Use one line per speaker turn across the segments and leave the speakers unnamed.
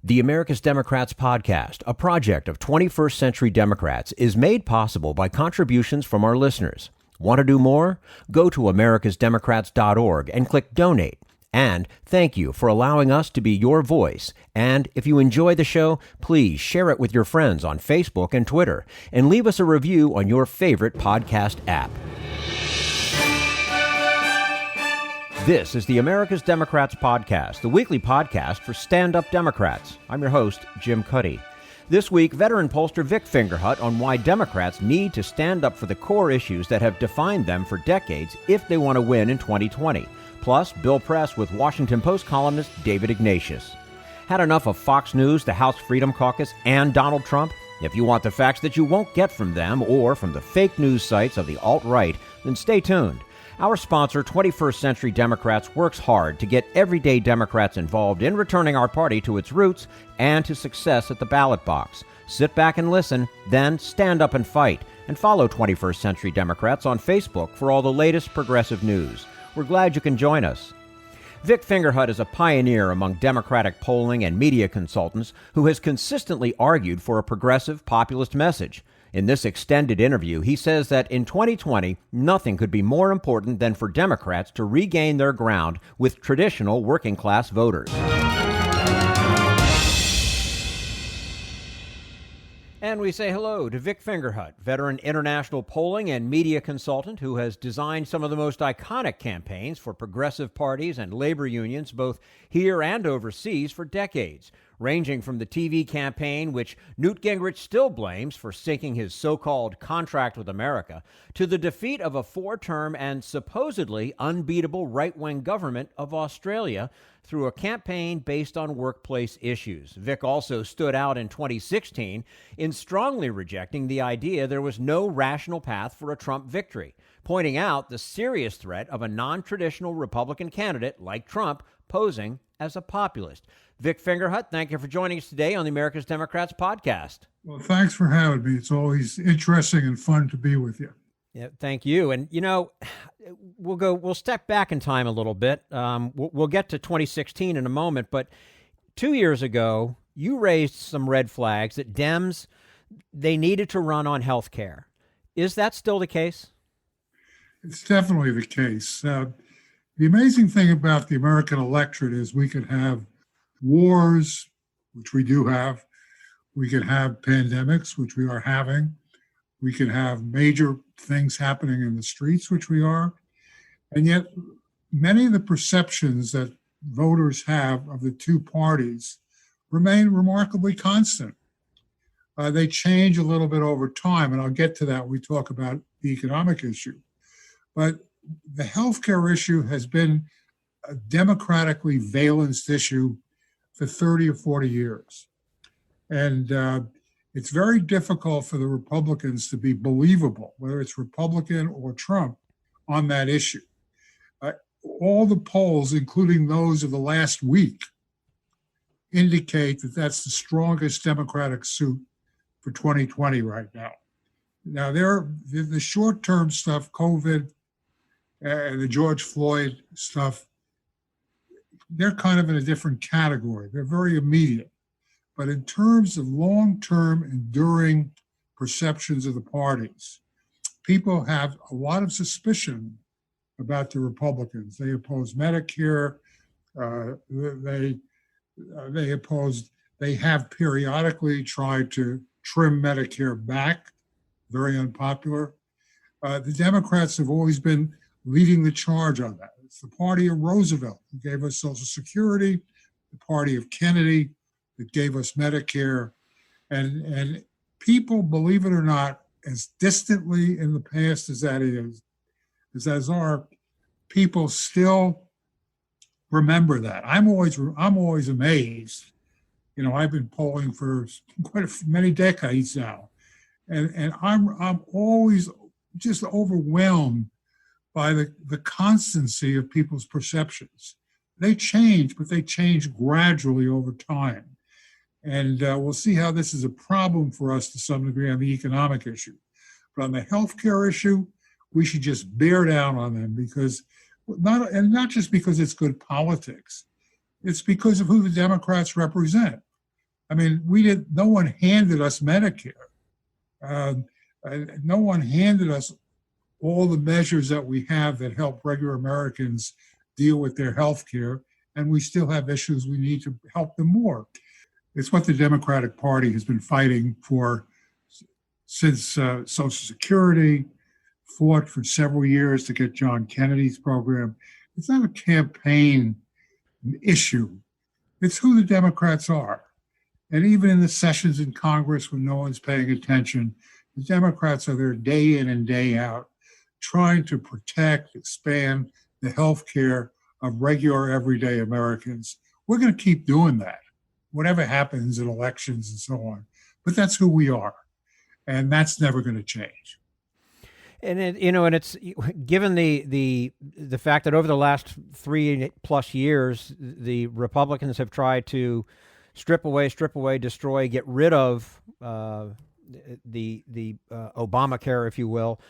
The America's Democrats podcast, a project of 21st Century Democrats, is made possible by contributions from our listeners. Want to do more? Go to americasdemocrats.org and click Donate. And thank you for allowing us to be your voice. And if you enjoy the show, please share it with your friends on Facebook and Twitter, and leave us a review on your favorite podcast app. This is the America's Democrats podcast, the weekly podcast for stand-up Democrats. I'm your host, Jim Cuddy. This week, veteran pollster Vic Fingerhut on why Democrats need to stand up for the core issues that have defined them for decades if they want to win in 2020. Plus, Bill Press with Washington Post columnist David Ignatius. Had enough of Fox News, the House Freedom Caucus, and Donald Trump? If you want the facts that you won't get from them or from the fake news sites of the alt-right, then stay tuned. Our sponsor, 21st Century Democrats, works hard to get everyday Democrats involved in returning our party to its roots and to success at the ballot box. Sit back and listen, then stand up and fight. And follow 21st Century Democrats on Facebook for all the latest progressive news. We're glad you can join us. Vic Fingerhut is a pioneer among Democratic polling and media consultants who has consistently argued for a progressive populist message. In this extended interview, he says that in 2020, nothing could be more important than for Democrats to regain their ground with traditional working-class voters. And we say hello to Vic Fingerhut, veteran international polling and media consultant who has designed some of the most iconic campaigns for progressive parties and labor unions, both here and overseas, for decades, ranging from the TV campaign, which Newt Gingrich still blames for sinking his so-called contract with America, to the defeat of a four-term and supposedly unbeatable right-wing government of Australia through a campaign based on workplace issues. Vic also stood out in 2016 in strongly rejecting the idea there was no rational path for a Trump victory, pointing out the serious threat of a non-traditional Republican candidate like Trump posing as a populist. Vic Fingerhut, thank you for joining us today on the America's Democrats podcast. Well,
thanks for having me. It's always interesting and fun to be with you.
Yeah, thank you. And, you know, we'll step back in time a little bit. We'll get to 2016 in a moment. But 2 years ago, you raised some red flags that Dems, they needed to run on health care. Is that still the case?
It's definitely the case. The amazing thing about the American electorate is we could have wars, which we do have. We could have pandemics, which we are having. We could have major things happening in the streets, which we are. And yet, many of the perceptions that voters have of the two parties remain remarkably constant. They change a little bit over time, and I'll get to that when we talk about the economic issue. But the healthcare issue has been a democratically valenced issue for 30 or 40 years. And it's very difficult for the Republicans to be believable, whether it's Republican or Trump, on that issue. All the polls, including those of the last week, indicate that that's the strongest Democratic suit for 2020 right now. Now, the short-term stuff, COVID, and the George Floyd stuff, they're kind of in a different category. They're very immediate. But in terms of long-term, enduring perceptions of the parties, people have a lot of suspicion about the Republicans. They oppose Medicare. They have periodically tried to trim Medicare back, very unpopular. The Democrats have always been leading the charge on that. It's the party of Roosevelt who gave us Social Security, the party of Kennedy that gave us Medicare. And people, believe it or not, as distantly in the past as that is, as our people still remember that. I'm always amazed. You know, I've been polling for many decades now, and I'm always just overwhelmed by the constancy of people's perceptions. They change, but they change gradually over time. And we'll see how this is a problem for us to some degree on the economic issue. But on the healthcare issue, we should just bear down on them because not just because it's good politics, it's because of who the Democrats represent. I mean, no one handed us Medicare. Uh, no one handed us all the measures that we have that help regular Americans deal with their health care, and we still have issues we need to help them more. It's what the Democratic Party has been fighting for since Social Security, fought for several years to get John Kennedy's program. It's not a campaign issue. It's who the Democrats are. And even in the sessions in Congress when no one's paying attention, the Democrats are there day in and day out trying to protect, expand the health care of regular, everyday Americans. We're going to keep doing that, whatever happens in elections and so on. But that's who we are. And that's never going to change.
And it's given the fact that over the last 3+ years, the Republicans have tried to strip away, destroy, get rid of the Obamacare, if you will.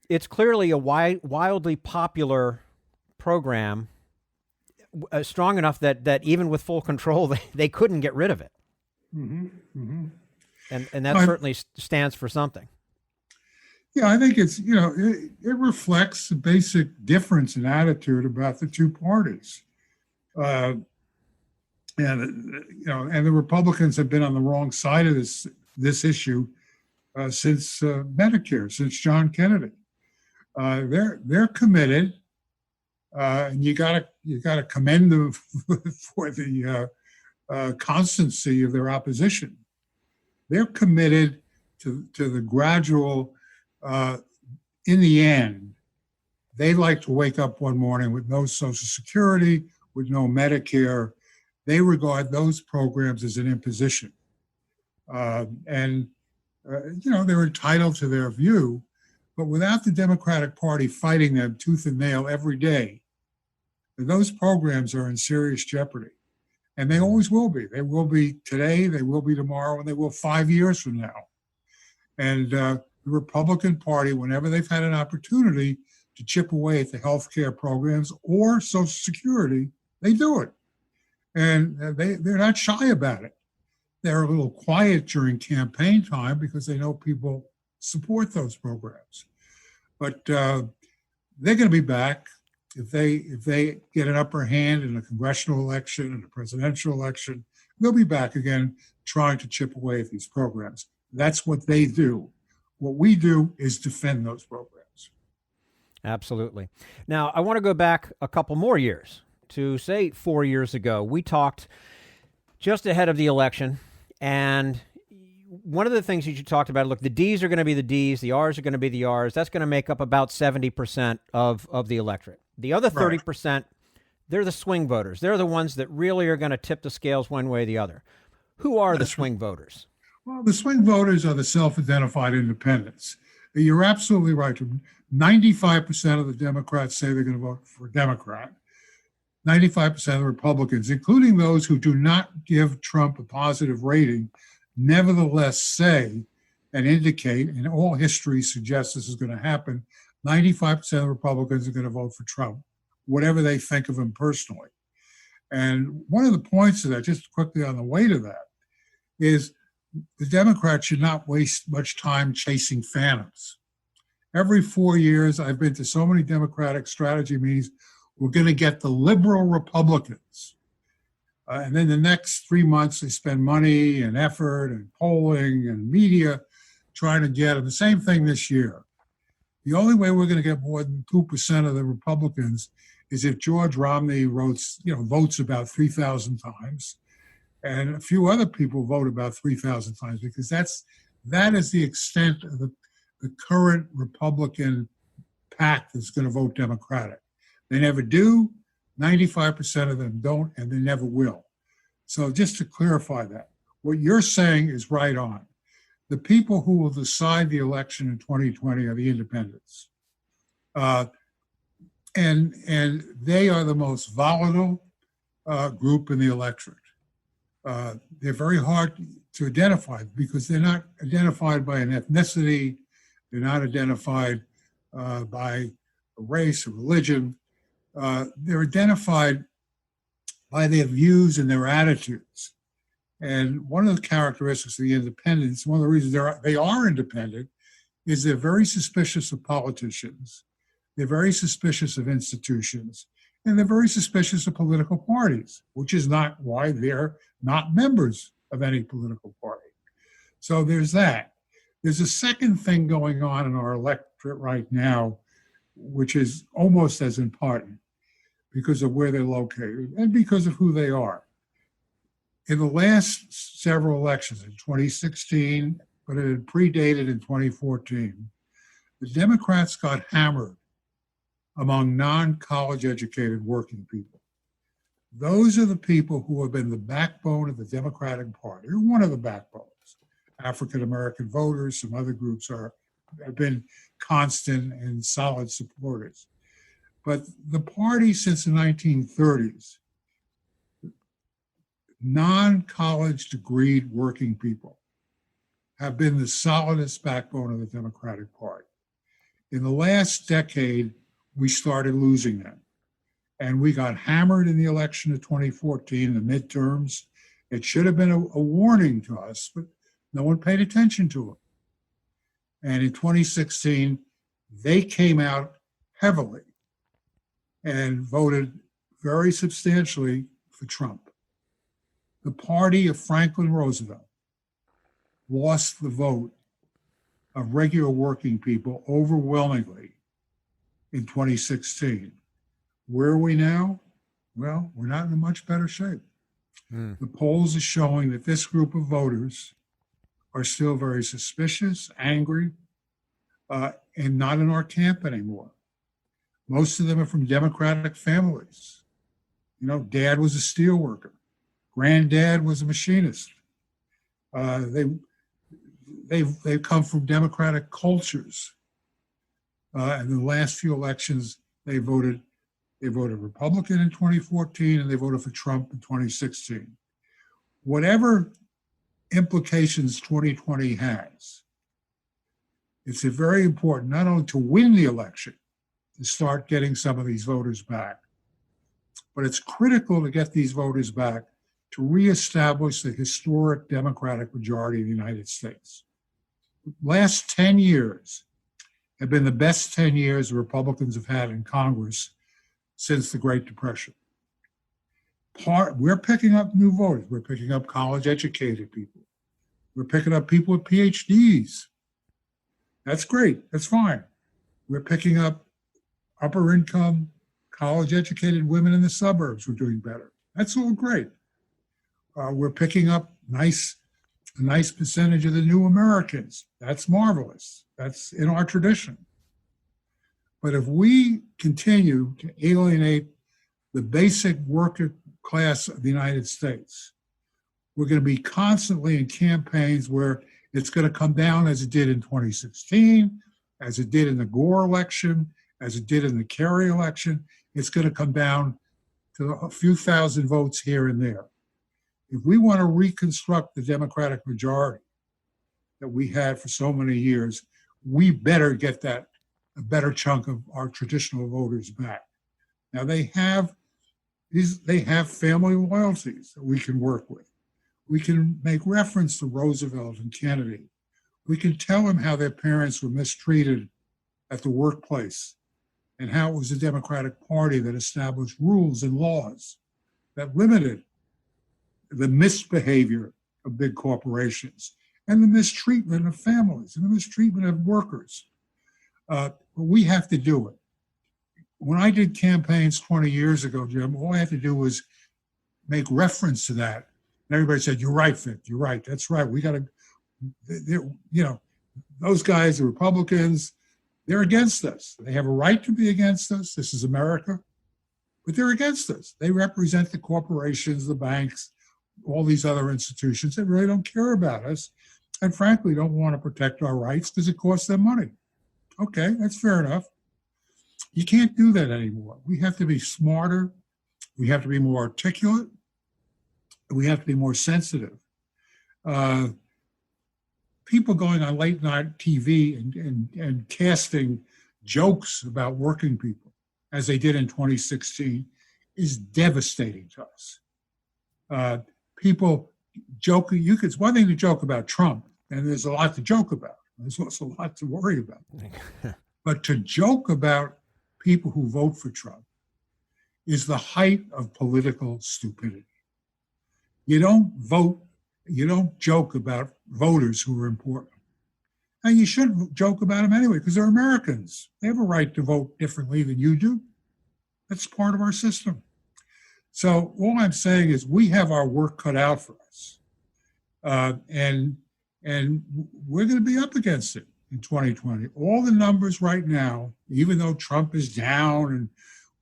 It's clearly a wildly popular program, strong enough that even with full control, they couldn't get rid of it.
Mm-hmm. Mm-hmm.
And that certainly stands for something.
Yeah, I think it's, it reflects the basic difference in attitude about the two parties. And the Republicans have been on the wrong side of this issue since Medicare, since John Kennedy. They're committed, and you gotta commend them for the constancy of their opposition. They're committed to the gradual. In the end, they like to wake up one morning with no Social Security, with no Medicare. They regard those programs as an imposition. They're entitled to their view, but without the Democratic Party fighting them tooth and nail every day, those programs are in serious jeopardy. And they always will be. They will be today, they will be tomorrow, and they will 5 years from now. And the Republican Party, whenever they've had an opportunity to chip away at the health care programs or Social Security, they do it. And they're not shy about it. They're a little quiet during campaign time because they know people support those programs. But they're going to be back if they get an upper hand in a congressional election and a presidential election. They'll be back again trying to chip away at these programs. That's what they do. What we do is defend those programs.
Absolutely. Now, I want to go back a couple more years to, say, 4 years ago. We talked just ahead of the election, and one of the things that you talked about, look, the Ds are going to be the Ds, the Rs are going to be the Rs. That's going to make up about 70% of the electorate. The other 30%, they're the swing voters. They're the ones that really are going to tip the scales one way or the other. Who are the swing voters?
Well, the swing voters are the self-identified independents. You're absolutely right. 95% of the Democrats say they're going to vote for a Democrat. 95% of the Republicans, including those who do not give Trump a positive rating, nevertheless say and indicate, and all history suggests this is going to happen, 95% of the Republicans are going to vote for Trump, whatever they think of him personally. And one of the points of that, just quickly on the way to that, is the Democrats should not waste much time chasing phantoms. Every 4 years, I've been to so many Democratic strategy meetings, we're going to get the liberal Republicans. And then the next 3 months, they spend money and effort and polling and media trying to get them. The same thing this year. The only way we're going to get more than 2% of the Republicans is if George Romney votes about 3,000 times, and a few other people vote about 3,000 times, because that is the extent of the current Republican pack that's going to vote Democratic. They never do. 95% of them don't, and they never will. So just to clarify that, what you're saying is right on. The people who will decide the election in 2020 are the independents. And they are the most volatile group in the electorate. They're very hard to identify because they're not identified by an ethnicity. They're not identified by a race or religion. They're identified by their views and their attitudes. And one of the characteristics of the independents, one of the reasons they are independent, is they're very suspicious of politicians, they're very suspicious of institutions, and they're very suspicious of political parties, which is not why they're not members of any political party. So there's that. There's a second thing going on in our electorate right now, which is almost as important because of where they're located and because of who they are. In the last several elections, in 2016, but it had predated in 2014, the Democrats got hammered among non-college educated working people. Those are the people who have been the backbone of the Democratic Party, or one of the backbones. African-American voters, some other groups have been constant and solid supporters. But the party since the 1930s, non-college degreed working people have been the solidest backbone of the Democratic Party. In the last decade, we started losing them. And we got hammered in the election of 2014, the midterms. It should have been a warning to us, but no one paid attention to it. And in 2016, they came out heavily and voted very substantially for Trump. The party of Franklin Roosevelt lost the vote of regular working people overwhelmingly in 2016. Where are we now? Well, we're not in a much better shape. The polls are showing that this group of voters are still very suspicious, angry, and not in our camp anymore. Most of them are from Democratic families. You know, dad was a steel worker. Granddad was a machinist. They've come from Democratic cultures. In the last few elections, they voted Republican in 2014 and they voted for Trump in 2016. Whatever implications 2020 has, it's very important not only to win the election, to start getting some of these voters back, but it's critical to get these voters back to reestablish the historic Democratic majority of the United States. The last 10 years have been the best 10 years the Republicans have had in Congress since the Great Depression. We're picking up new voters. We're picking up college-educated people. We're picking up people with PhDs. That's great. That's fine. We're picking up upper-income, college-educated women in the suburbs who are doing better. That's all great. We're picking up a nice percentage of the new Americans. That's marvelous. That's in our tradition. But if we continue to alienate the basic worker class of the United States, we're going to be constantly in campaigns where it's going to come down as it did in 2016, as it did in the Gore election, as it did in the Kerry election. It's going to come down to a few thousand votes here and there. If we want to reconstruct the Democratic majority that we had for so many years, we better get a better chunk of our traditional voters back. Now they have family loyalties that we can work with. We can make reference to Roosevelt and Kennedy. We can tell them how their parents were mistreated at the workplace and how it was the Democratic Party that established rules and laws that limited the misbehavior of big corporations and the mistreatment of families and the mistreatment of workers. But we have to do it. When I did campaigns 20 years ago, Jim, all I had to do was make reference to that. And everybody said, "You're right, Vic, you're right. That's right. We got to, those guys, the Republicans, they're against us. They have a right to be against us. This is America. But they're against us. They represent the corporations, the banks, all these other institutions that really don't care about us and frankly don't want to protect our rights because it costs them money." Okay, that's fair enough. You can't do that anymore. We have to be smarter. We have to be more articulate. We have to be more sensitive. People going on late night TV and casting jokes about working people, as they did in 2016, is devastating to us. People joking, it's one thing to joke about Trump, and there's a lot to joke about. There's also a lot to worry about. But to joke about people who vote for Trump is the height of political stupidity. You don't joke about voters who are important. And you shouldn't joke about them anyway, because they're Americans. They have a right to vote differently than you do. That's part of our system. So all I'm saying is we have our work cut out for us. And we're going to be up against it in 2020. All the numbers right now, even though Trump is down and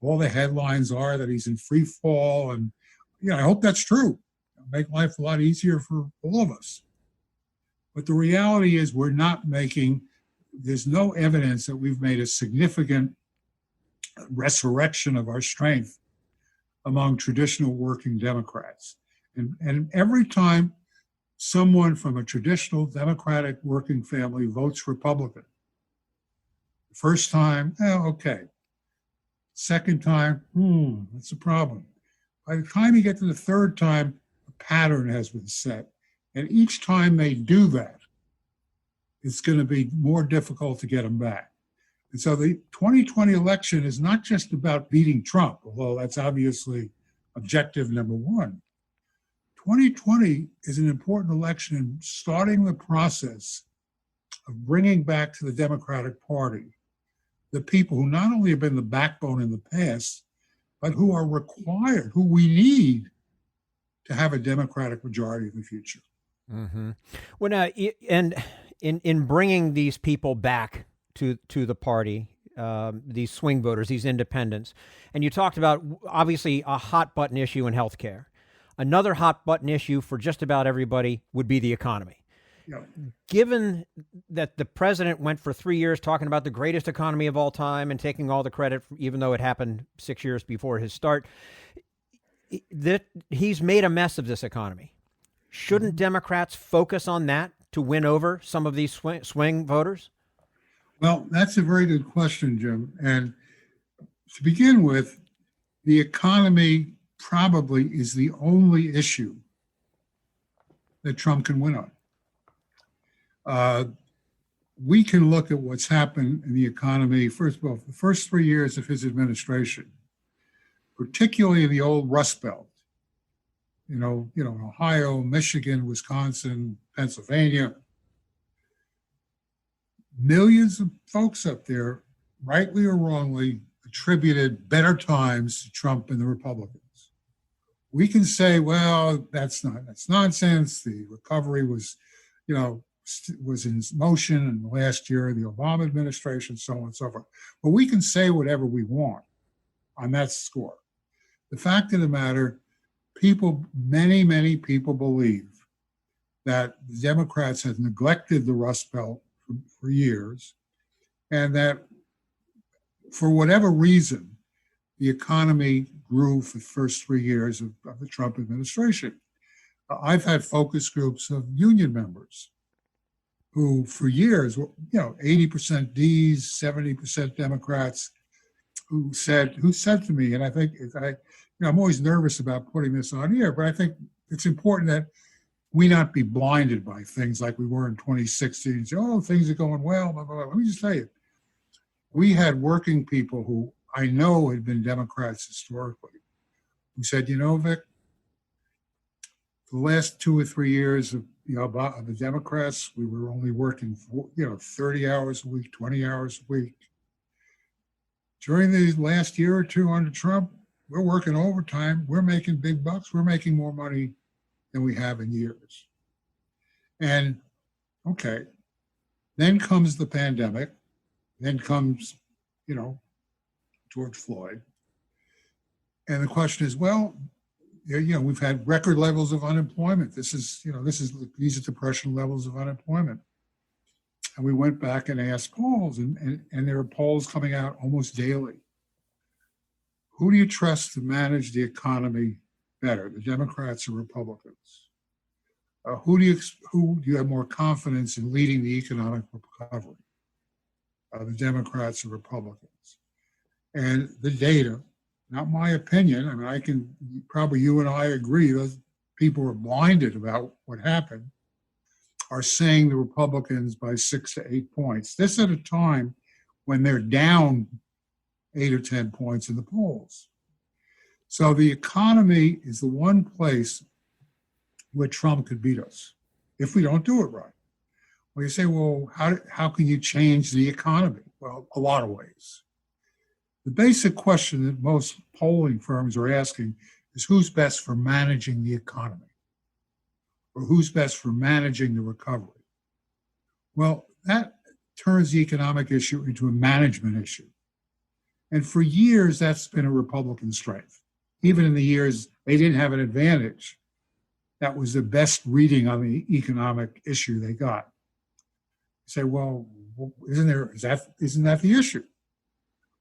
all the headlines are that he's in free fall, and I hope that's true. It'll make life a lot easier for all of us. But the reality is there's no evidence that we've made a significant resurrection of our strength among traditional working Democrats. And every time someone from a traditional Democratic working family votes Republican, the first time, okay. Second time, that's a problem. By the time you get to the third time, a pattern has been set. And each time they do that, it's going to be more difficult to get them back. And so the 2020 election is not just about beating Trump, although that's obviously objective number one. 2020 is an important election in starting the process of bringing back to the Democratic Party the people who not only have been the backbone in the past, but who are required, who we need to have a Democratic majority in the future.
Mm-hmm. Well, now, and in bringing these people back to the party, these swing voters, these independents, and you talked about obviously a hot button issue in healthcare. Another hot button issue for just about everybody would be the economy.
Yep.
Given that the president went for 3 years talking about the greatest economy of all time and taking all the credit, even though it happened 6 years before his start, that he's made a mess of this economy. Shouldn't Democrats focus on that to win over some of these swing voters?
Well, that's a very good question, Jim. And to begin with, the economy probably is the only issue that Trump can win on. We can look at what's happened in the economy, first of all, the first 3 years of his administration, particularly in the old Rust Belt, Ohio, Michigan, Wisconsin, Pennsylvania. Millions of folks up there, rightly or wrongly, attributed better times to Trump and the Republicans. We can say, well, that's nonsense. The recovery was in motion in the last year of the Obama administration, so on and so forth. But we can say whatever we want on that score. The fact of the matter, many, many people believe that the Democrats have neglected the Rust Belt for years, and that for whatever reason, the economy grew for the first 3 years of the Trump administration. I've had focus groups of union members who for years, 80% D's, 70% Democrats, who said to me, and I think I'm always nervous about putting this on here, but I think it's important that we not be blinded by things like we were in 2016 and say, things are going well, blah, blah, blah. Let me just tell you, we had working people who I know had been Democrats historically, who said, Vic, for the last 2 or 3 years of the Democrats, we were only working 30 hours a week, 20 hours a week. During the last year or two under Trump, we're working overtime. We're making big bucks. We're making more money than we have in years. And okay, then comes the pandemic. Then comes, George Floyd. And the question is, we've had record levels of unemployment. These are depression levels of unemployment. And we went back and asked polls, and there are polls coming out almost daily. Who do you trust to manage the economy better, the Democrats or Republicans? Who do you have more confidence in leading the economic recovery? The Democrats or Republicans? And the data, not my opinion, probably you and I agree, those people are blinded about what happened, are saying the Republicans by 6 to 8 points. This at a time when they're down 8 or 10 points in the polls. So the economy is the one place where Trump could beat us if we don't do it right. Well, you say, well, how can you change the economy? Well, a lot of ways. The basic question that most polling firms are asking is who's best for managing the economy, or who's best for managing the recovery? Well, that turns the economic issue into a management issue. And for years, that's been a Republican strength. Even in the years they didn't have an advantage, that was the best reading on the economic issue they got. You say, well, isn't that the issue?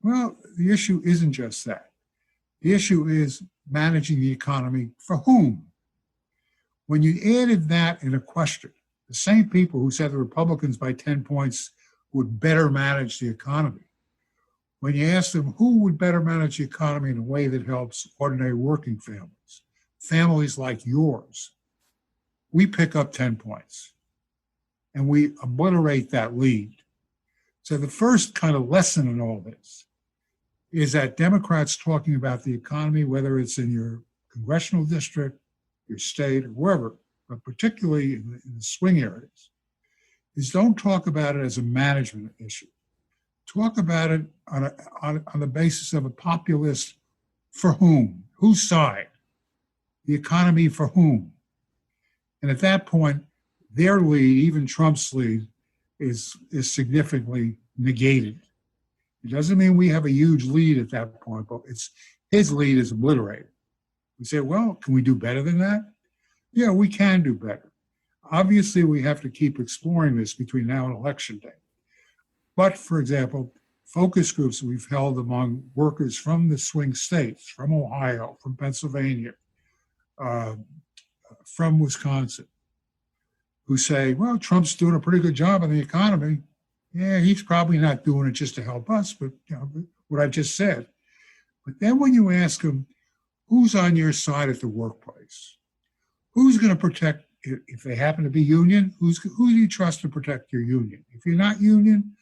Well, the issue isn't just that. The issue is managing the economy for whom? When you added that in a question, the same people who said the Republicans by 10 points would better manage the economy, when you ask them who would better manage the economy in a way that helps ordinary working families, families like yours, we pick up 10 points and we obliterate that lead. So the first kind of lesson in all this is that Democrats talking about the economy, whether it's in your congressional district, your state, or wherever, but particularly in the swing areas, is don't talk about it as a management issue. Talk about it on the basis of a populist for whom, whose side, the economy for whom. And at that point, their lead, even Trump's lead, is significantly negated. It doesn't mean we have a huge lead at that point, but his lead is obliterated. We say, well, can we do better than that? Yeah, we can do better. Obviously, we have to keep exploring this between now and Election Day. But, for example, focus groups we've held among workers from the swing states, from Ohio, from Pennsylvania, from Wisconsin, who say, well, Trump's doing a pretty good job on the economy. Yeah, he's probably not doing it just to help us, but what I just said. But then when you ask them, who's on your side at the workplace? Who's going to protect, if they happen to be union, who do you trust to protect your union? If you're not union,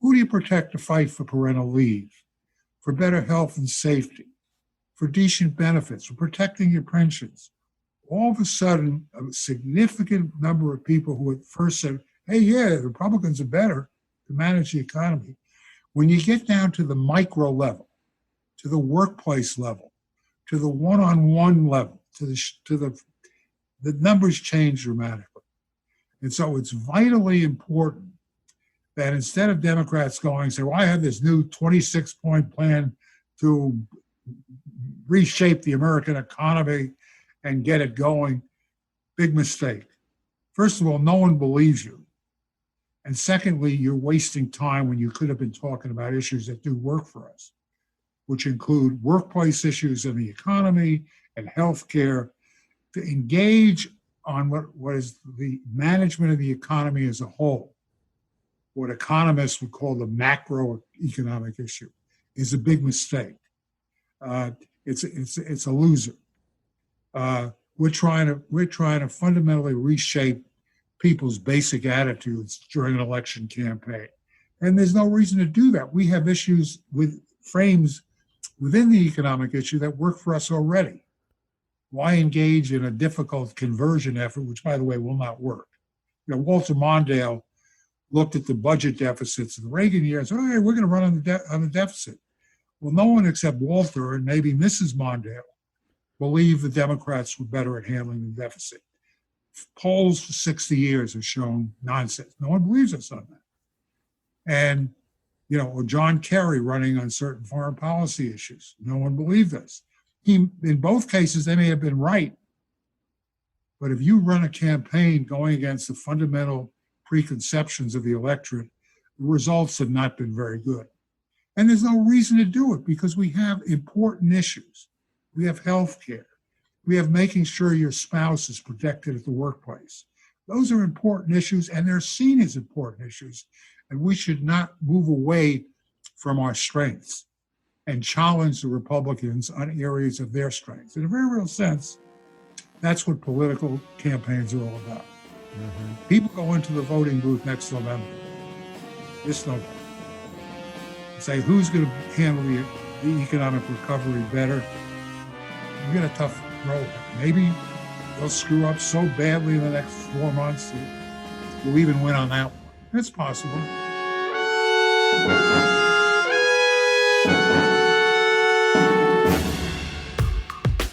who do you protect to fight for parental leave, for better health and safety, for decent benefits, for protecting your pensions? All of a sudden, a significant number of people who at first said, hey, yeah, the Republicans are better to manage the economy. When you get down to the micro level, to the workplace level, to the one-on-one level, the numbers change dramatically. And so it's vitally important that instead of Democrats going and say, well, I have this new 26-point plan to reshape the American economy and get it going, big mistake. First of all, no one believes you. And secondly, you're wasting time when you could have been talking about issues that do work for us, which include workplace issues in the economy and healthcare, to engage on what is the management of the economy as a whole. What economists would call the macroeconomic issue is a big mistake. It's a loser. We're trying to fundamentally reshape people's basic attitudes during an election campaign, and there's no reason to do that. We have issues with frames within the economic issue that work for us already. Why engage in a difficult conversion effort, which, by the way, will not work? Walter Mondale looked at the budget deficits of the Reagan years and said, hey, we're going to run on the deficit. Well, no one except Walter and maybe Mrs. Mondale believed the Democrats were better at handling the deficit. Polls for 60 years have shown nonsense. No one believes us on that. And, or John Kerry running on certain foreign policy issues. No one believed us. In both cases, they may have been right. But if you run a campaign going against the fundamental preconceptions of the electorate, the results have not been very good. And there's no reason to do it because we have important issues. We have health care. We have making sure your spouse is protected at the workplace. Those are important issues, and they're seen as important issues. And we should not move away from our strengths and challenge the Republicans on areas of their strengths. In a very real sense, That's what political campaigns are all about. People go into the voting booth next November, this November, and say, who's going to handle the economic recovery better? You get a tough road. Maybe they'll screw up so badly in the next 4 months that we'll even win on that one. It's possible.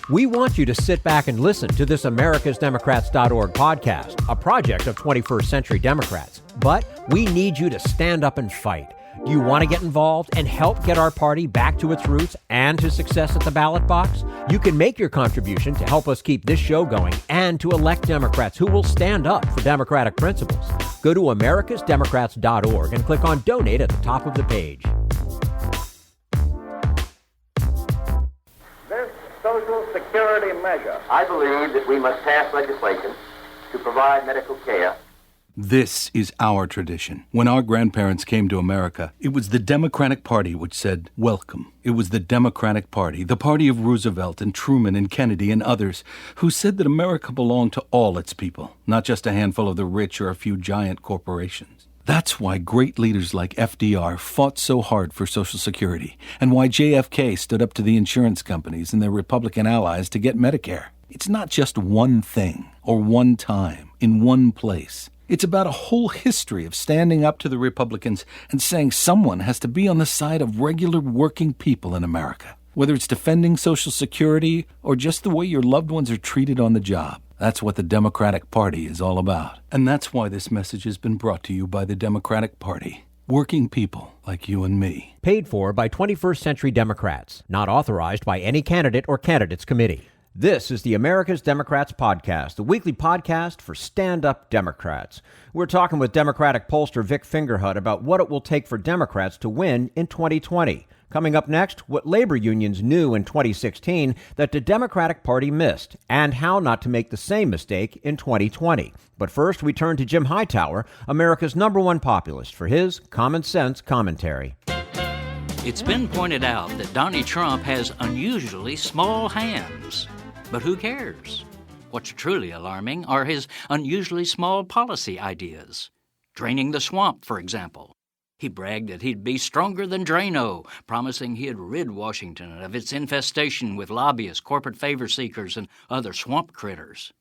We want you to sit back and listen to this americasdemocrats.org podcast, a project of 21st Century Democrats. But we need you to stand up and fight. Do you want to get involved and help get our party back to its roots and to success at the ballot box? You can make your contribution to help us keep this show going and to elect Democrats who will stand up for democratic principles. Go to americasdemocrats.org and click on Donate at the top of the page.
This Social Security measure, I believe that we must pass legislation to provide medical care.
This is our tradition. When our grandparents came to America, it was the Democratic Party which said, welcome. It was the Democratic Party, the party of Roosevelt and Truman and Kennedy and others, who said that America belonged to all its people, not just a handful of the rich or a few giant corporations. That's why great leaders like FDR fought so hard for Social Security, and why JFK stood up to the insurance companies and their Republican allies to get Medicare. It's not just one thing, or one time, in one place. It's about a whole history of standing up to the Republicans and saying someone has to be on the side of regular working people in America, whether it's defending Social Security or just the way your loved ones are treated on the job. That's what the Democratic Party is all about. And that's why this message has been brought to you by the Democratic Party. Working people like you and me.
Paid for by 21st Century Democrats. Not authorized by any candidate or candidates committee. This is the America's Democrats podcast, the weekly podcast for stand-up Democrats. We're talking with Democratic pollster Vic Fingerhut about what it will take for Democrats to win in 2020. Coming up next, what labor unions knew in 2016 that the Democratic Party missed, and how not to make the same mistake in 2020. But first, we turn to Jim Hightower, America's #1 populist, for his common sense commentary.
It's been pointed out that Donald Trump has unusually small hands. But who cares? What's truly alarming are his unusually small policy ideas. Draining the swamp, for example. He bragged that he'd be stronger than Drano, promising he'd rid Washington of its infestation with lobbyists, corporate favor seekers, and other swamp critters.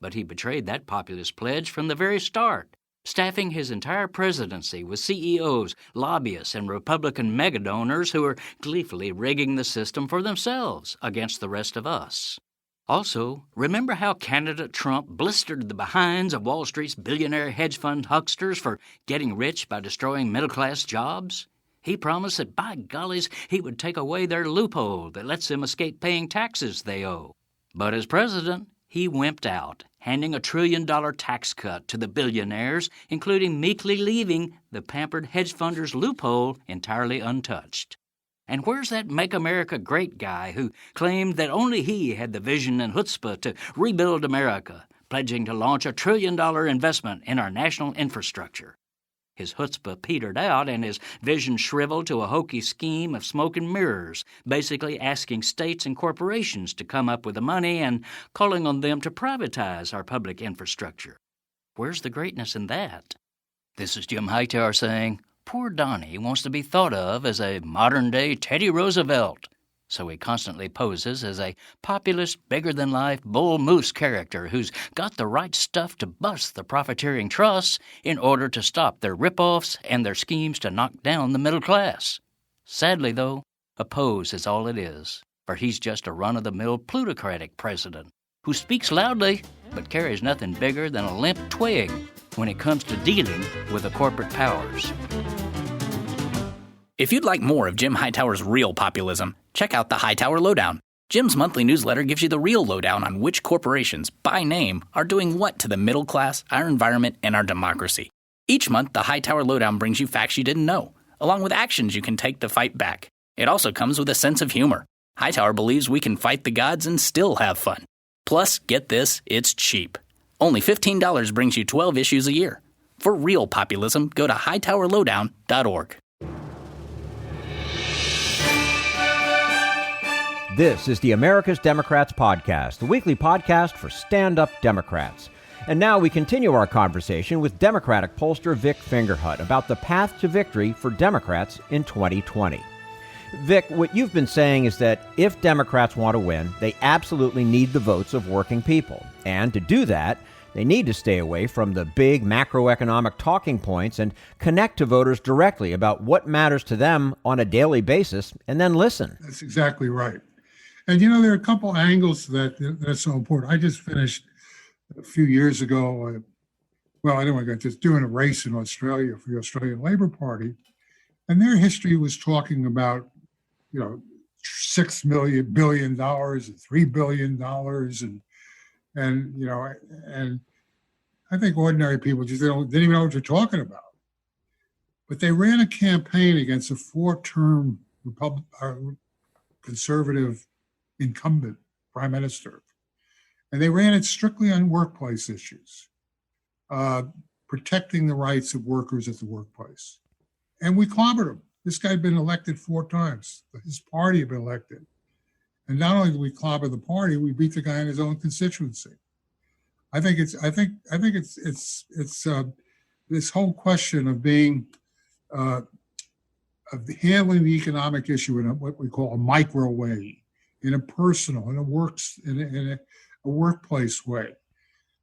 But he betrayed that populist pledge from the very start, staffing his entire presidency with CEOs, lobbyists, and Republican megadonors who are gleefully rigging the system for themselves against the rest of us. Also, remember how candidate Trump blistered the behinds of Wall Street's billionaire hedge fund hucksters for getting rich by destroying middle-class jobs? He promised that, by gollies, he would take away their loophole that lets them escape paying taxes they owe. But as president, he wimped out, handing a $1 trillion tax cut to the billionaires, including meekly leaving the pampered hedge funders' loophole entirely untouched. And where's that Make America Great guy who claimed that only he had the vision and chutzpah to rebuild America, pledging to launch a $1 trillion investment in our national infrastructure? His chutzpah petered out and his vision shriveled to a hokey scheme of smoke and mirrors, basically asking states and corporations to come up with the money and calling on them to privatize our public infrastructure. Where's the greatness in that? This is Jim Hightower saying, poor Donnie wants to be thought of as a modern-day Teddy Roosevelt, so he constantly poses as a populist, bigger-than-life bull moose character who's got the right stuff to bust the profiteering trusts in order to stop their rip-offs and their schemes to knock down the middle class. Sadly, though, a pose is all it is, for he's just a run-of-the-mill plutocratic president who speaks loudly but carries nothing bigger than a limp twig when it comes to dealing with the corporate powers.
If you'd like more of Jim Hightower's real populism, check out the Hightower Lowdown. Jim's monthly newsletter gives you the real lowdown on which corporations, by name, are doing what to the middle class, our environment, and our democracy. Each month, the Hightower Lowdown brings you facts you didn't know, along with actions you can take to fight back. It also comes with a sense of humor. Hightower believes we can fight the gods and still have fun. Plus, get this, it's cheap. Only $15 brings you 12 issues a year. For real populism, go to hightowerlowdown.org.
This is the America's Democrats podcast, the weekly podcast for stand-up Democrats. And now we continue our conversation with Democratic pollster Vic Fingerhut about the path to victory for Democrats in 2020. Vic, what you've been saying is that if Democrats want to win, they absolutely need the votes of working people. And to do that, they need to stay away from the big macroeconomic talking points and connect to voters directly about what matters to them on a daily basis, and then listen.
That's exactly right. And there are a couple angles to that's so important. I just finished a few years ago, I got just doing a race in Australia for the Australian Labor Party, and their history was talking about, $6 billion and $3 billion, and I think ordinary people just didn't even know what you're talking about. But they ran a campaign against a 4-term conservative incumbent prime minister. And they ran it strictly on workplace issues, protecting the rights of workers at the workplace. And we clobbered him. This guy had been elected 4 times. His party had been elected. And not only did we clobber the party, we beat the guy in his own constituency. I think it's this whole question of being of handling the economic issue in what we call a micro way, in a personal, in a workplace way.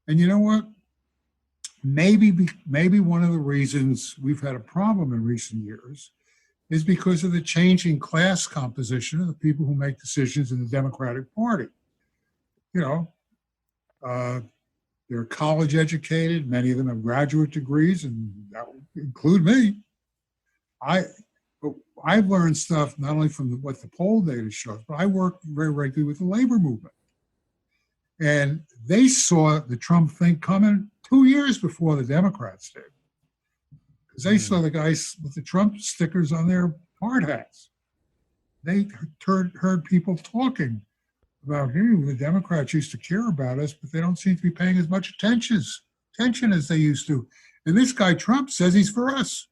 And you know what? Maybe one of the reasons we've had a problem in recent years is because of the changing class composition of the people who make decisions in the Democratic Party. They're college educated. Many of them have graduate degrees, and that would include me. I've learned stuff not only from what the poll data shows, but I work very regularly with the labor movement. And they saw the Trump thing coming 2 years before the Democrats did. Because they saw the guys with the Trump stickers on their hard hats. They heard people talking about, the Democrats used to care about us, but they don't seem to be paying as much attention as they used to. And this guy Trump says he's for us.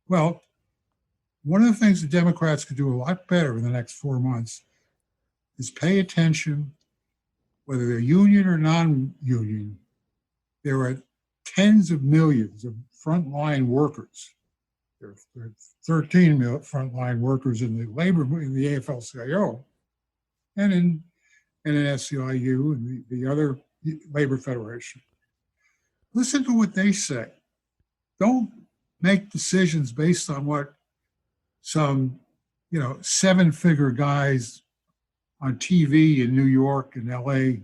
Well, one of the things the Democrats could do a lot better in the next 4 months is pay attention, whether they're union or non-union. There are tens of millions of frontline workers. There are 13 frontline workers in the AFL-CIO and in SEIU and the other labor federation. Listen to what they say. Don't make decisions based on what some, 7-figure guys on TV in New York and LA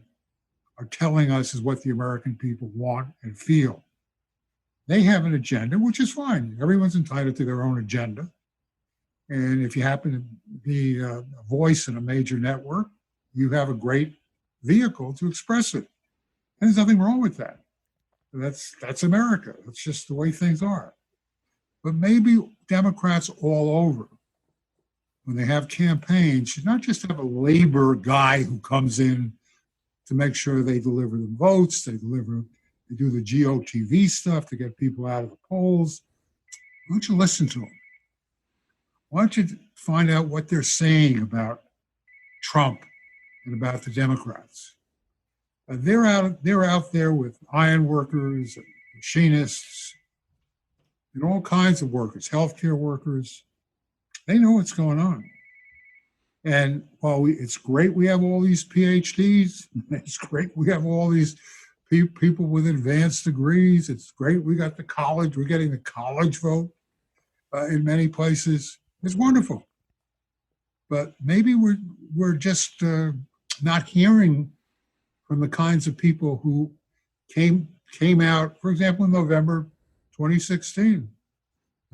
are telling us is what the American people want and feel. They have an agenda, which is fine. Everyone's entitled to their own agenda. And if you happen to be a voice in a major network, you have a great vehicle to express it. And there's nothing wrong with that. That's America. That's just the way things are. But maybe Democrats all over, when they have campaigns, should not just have a labor guy who comes in to make sure they deliver the votes, they do the GOTV stuff to get people out of the polls. Why don't you listen to them? Why don't you find out what they're saying about Trump and about the Democrats? They're out there with iron workers and machinists and all kinds of workers, healthcare workers. They know what's going on. And while it's great we have all these PhDs, it's great we have all these people with advanced degrees, it's great we're getting the college vote in many places. It's wonderful. But maybe we're just not hearing from the kinds of people who came out, for example, in November 2016.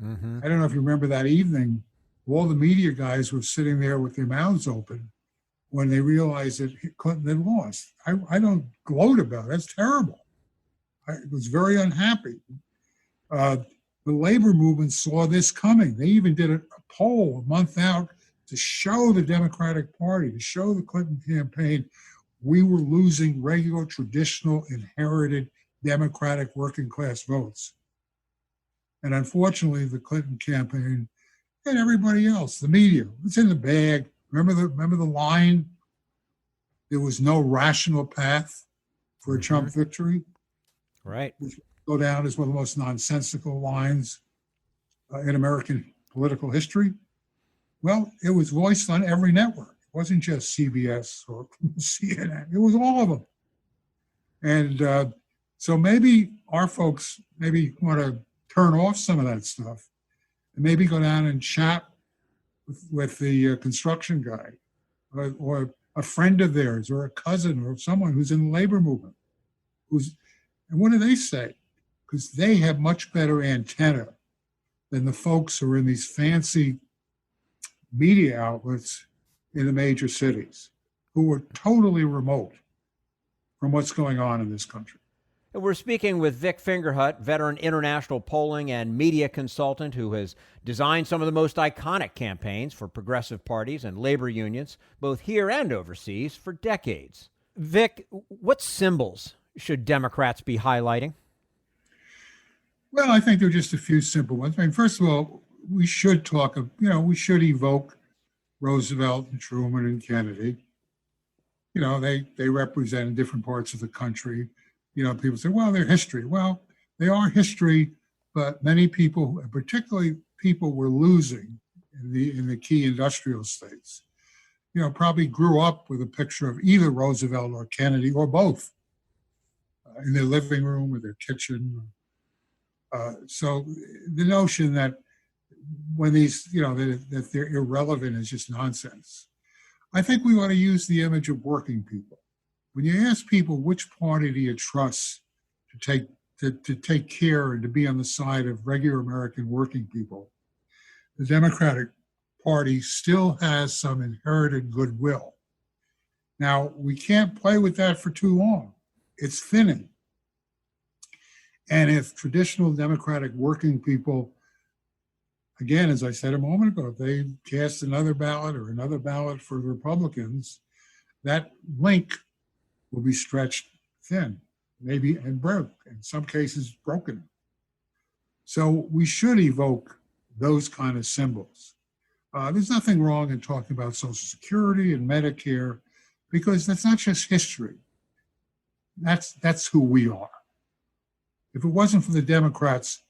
Mm-hmm. I don't know if you remember that evening. All the media guys were sitting there with their mouths open when they realized that Clinton had lost. I don't gloat about it. That's terrible. I was very unhappy. The labor movement saw this coming. They even did a poll a month out to show the Democratic Party, to show the Clinton campaign, we were losing regular, traditional, inherited Democratic working class votes. And unfortunately, the Clinton campaign and everybody else, the media, it's in the bag. Remember the line, there was no rational path for a Trump victory?
Right.
Which will go down as one of the most nonsensical lines in American political history. Well, it was voiced on every network. It wasn't just CBS or CNN. It was all of them. And so maybe our folks maybe want to turn off some of that stuff and maybe go down and chat with the construction guy or a friend of theirs or a cousin or someone who's in the labor movement. And what do they say? Because they have much better antenna than the folks who are in these fancy media outlets in the major cities who are totally remote from what's going on in this country.
And we're speaking with Vic Fingerhut, veteran international polling and media consultant who has designed some of the most iconic campaigns for progressive parties and labor unions, both here and overseas, for decades. Vic, what symbols should Democrats be highlighting?
Well, I think there are just a few simple ones. I mean, first of all, we should talk of, we should evoke Roosevelt and Truman and Kennedy. They represent in different parts of the country. People say, well, they're history. Well, they are history, but many people, particularly people we're losing in the key industrial states, probably grew up with a picture of either Roosevelt or Kennedy or both in their living room or their kitchen. So the notion that when these, that they're irrelevant is just nonsense. I think we ought to use the image of working people. When you ask people which party do you trust to take care and to be on the side of regular American working people, the Democratic Party still has some inherited goodwill. Now, we can't play with that for too long. It's thinning. And if traditional Democratic working people, again, as I said a moment ago, if they cast another ballot or another ballot for the Republicans, that link will be stretched thin, maybe, and broke, in some cases broken. So we should evoke those kind of symbols. There's nothing wrong in talking about Social Security and Medicare, because that's not just history. That's who we are. If it wasn't for the Democrats,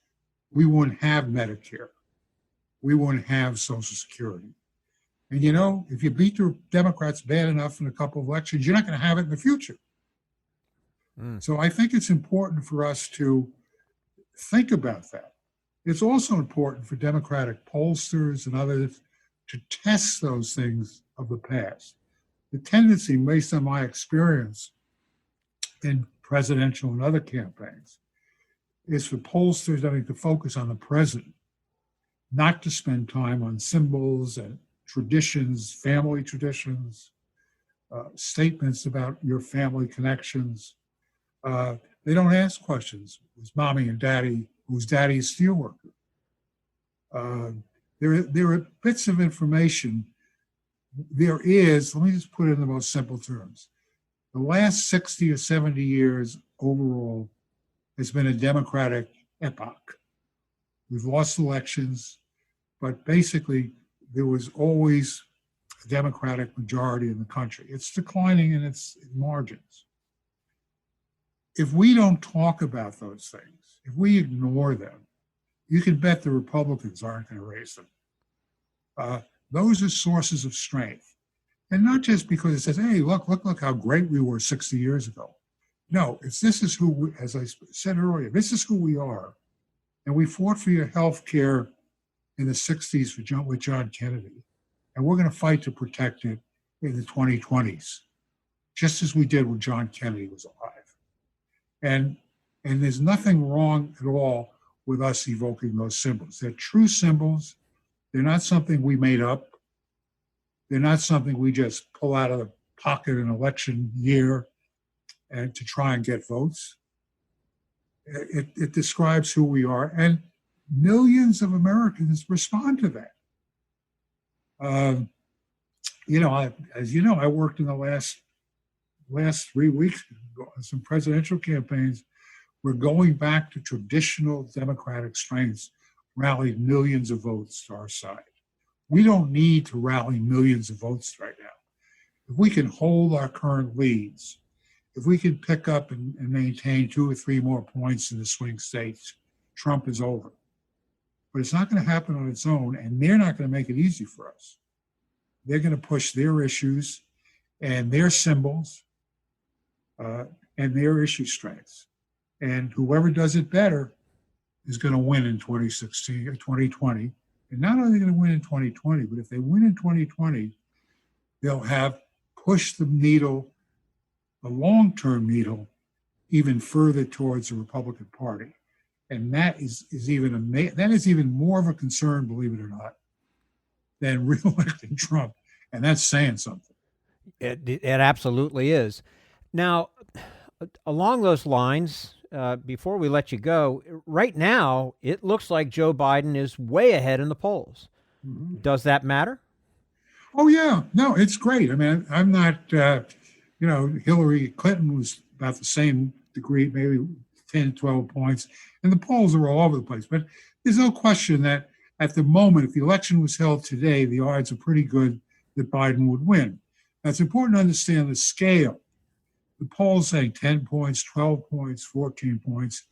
we wouldn't have Medicare. We wouldn't have Social Security. And if you beat the Democrats bad enough in a couple of elections, you're not going to have it in the future. So I think it's important for us to think about that. It's also important for Democratic pollsters and others to test those things of the past. The tendency, based on my experience in presidential and other campaigns, is for pollsters, I think, to focus on the present, not to spend time on symbols and traditions, family traditions, statements about your family connections. They don't ask questions. Was mommy and daddy, who's daddy a steelworker? There are bits of information. There is, let me just put it in the most simple terms. The last 60 or 70 years overall has been a Democratic epoch. We've lost elections, but basically there was always a Democratic majority in the country. It's declining in its margins. If we don't talk about those things, if we ignore them, you can bet the Republicans aren't going to raise them. Those are sources of strength. And not just because it says, hey, look how great we were 60 years ago. No, this is who we, as I said earlier, this is who we are. And we fought for your health care in the 60s with John Kennedy. And we're going to fight to protect it in the 2020s, just as we did when John Kennedy was alive. And there's nothing wrong at all with us evoking those symbols. They're true symbols. They're not something we made up. They're not something we just pull out of the pocket in election year and to try and get votes. It describes who we are, and millions of Americans respond to that. I worked in the last 3 weeks on some presidential campaigns. We're going back to traditional Democratic strengths, rallied millions of votes to our side. We don't need to rally millions of votes right now. If we can hold our current leads, if we can pick up and maintain 2 or 3 more points in the swing states, Trump is over. But it's not going to happen on its own, and they're not going to make it easy for us. They're going to push their issues and their symbols and their issue strengths. And whoever does it better is going to win in 2016 or 2020. And not only going to win in 2020, but if they win in 2020, they'll have pushed the needle, the long-term needle, even further towards the Republican Party. And that is even more of a concern, believe it or not, than re-electing Trump. And that's saying something.
It absolutely is. Now, along those lines, before we let you go, right now, it looks like Joe Biden is way ahead in the polls. Mm-hmm. Does that matter?
Oh, yeah. No, it's great. I mean, I'm not, Hillary Clinton was about the same degree, maybe 10, 12 points, and the polls are all over the place. But there's no question that at the moment, if the election was held today, the odds are pretty good that Biden would win. Now, it's important to understand the scale. The polls say 10 points, 12 points, 14 points.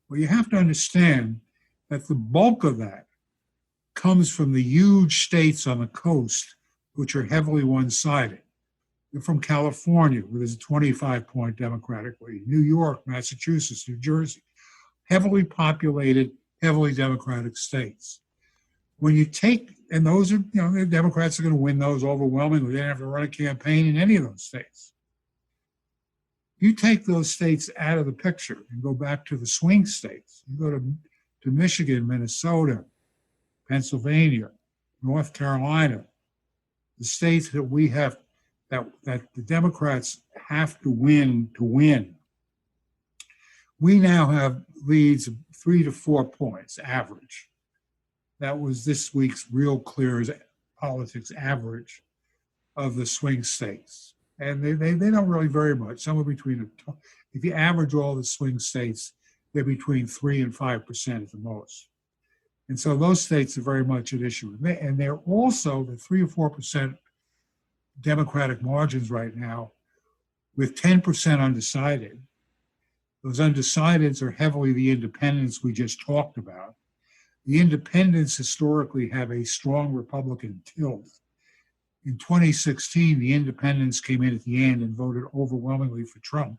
Well, you have to understand that the bulk of that comes from the huge states on the coast, which are heavily one-sided. They're from California, where there's a 25-point Democratic lead, New York, Massachusetts, New Jersey, heavily populated, heavily Democratic states. When you take, and those are, the Democrats are going to win those overwhelmingly. They don't have to run a campaign in any of those states. You take those states out of the picture and go back to the swing states. You go to Michigan, Minnesota, Pennsylvania, North Carolina, the states that we have, that the Democrats have to win to win. We now have leads of 3 to 4 points average. That was this week's Real Clear Politics average of the swing states. And they don't really vary much. Somewhere between, if you average all the swing states, they're between 3 and 5% at the most. And so those states are very much at issue. And they're also the 3 or 4% Democratic margins right now with 10% undecided. Those undecideds are heavily the independents we just talked about. The independents historically have a strong Republican tilt. In 2016, the independents came in at the end and voted overwhelmingly for Trump.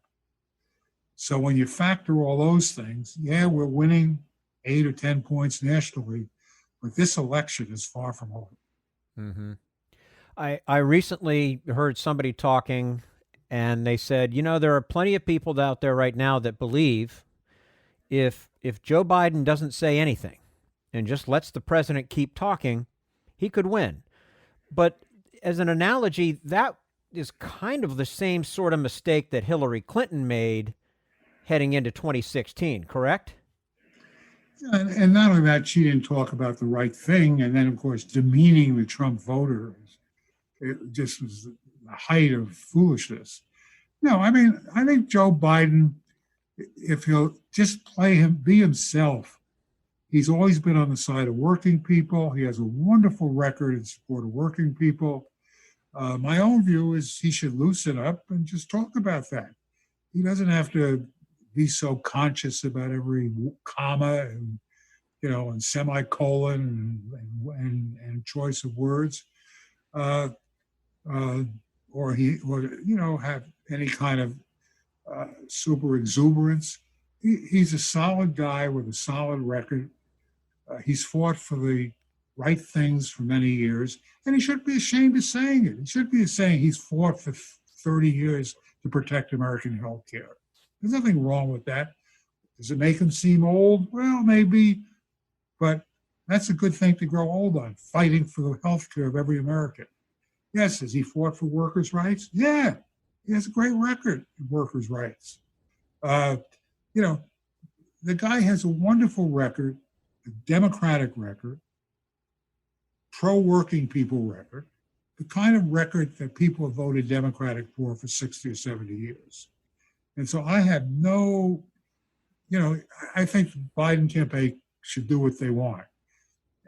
So when you factor all those things, yeah, we're winning 8 or 10 points nationally, but this election is far from over.
Mm-hmm. I recently heard somebody talking, and they said, there are plenty of people out there right now that believe if Joe Biden doesn't say anything and just lets the president keep talking, he could win. But as an analogy, that is kind of the same sort of mistake that Hillary Clinton made heading into 2016, correct?
And not only that, she didn't talk about the right thing. And then, of course, demeaning the Trump voter, it just was the height of foolishness. No, I mean, I think Joe Biden, if he'll just be himself, he's always been on the side of working people. He has a wonderful record in support of working people. My own view is he should loosen up and just talk about that. He doesn't have to be so conscious about every comma and semicolon and choice of words, or have any kind of super exuberance. He's a solid guy with a solid record. He's fought for the right things for many years, and he shouldn't be ashamed of saying it. He should be saying he's fought for 30 years to protect American health care. There's nothing wrong with that. Does it make him seem old? Well, maybe, but that's a good thing to grow old on, fighting for the health care of every American. Yes, has he fought for workers' rights? Yeah, he has a great record in workers' rights. The guy has a wonderful record, a Democratic record, pro-working people record, the kind of record that people have voted Democratic for 60 or 70 years. And so I have I think the Biden campaign should do what they want.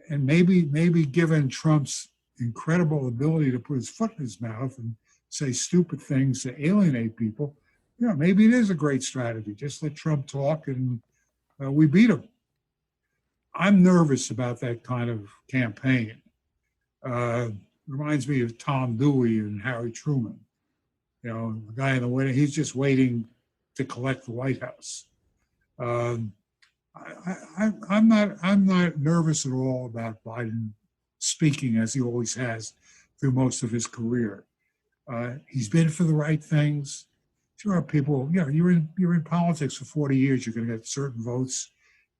And maybe given Trump's incredible ability to put his foot in his mouth and say stupid things to alienate people, maybe it is a great strategy. Just let Trump talk and we beat him. I'm nervous about that kind of campaign. Reminds me of Tom Dewey and Harry Truman. The guy in the White House, he's just waiting to collect the White House. I'm not nervous at all about Biden speaking as he always has through most of his career. He's been for the right things. Sure, people, you're in politics for 40 years. You're going to get certain votes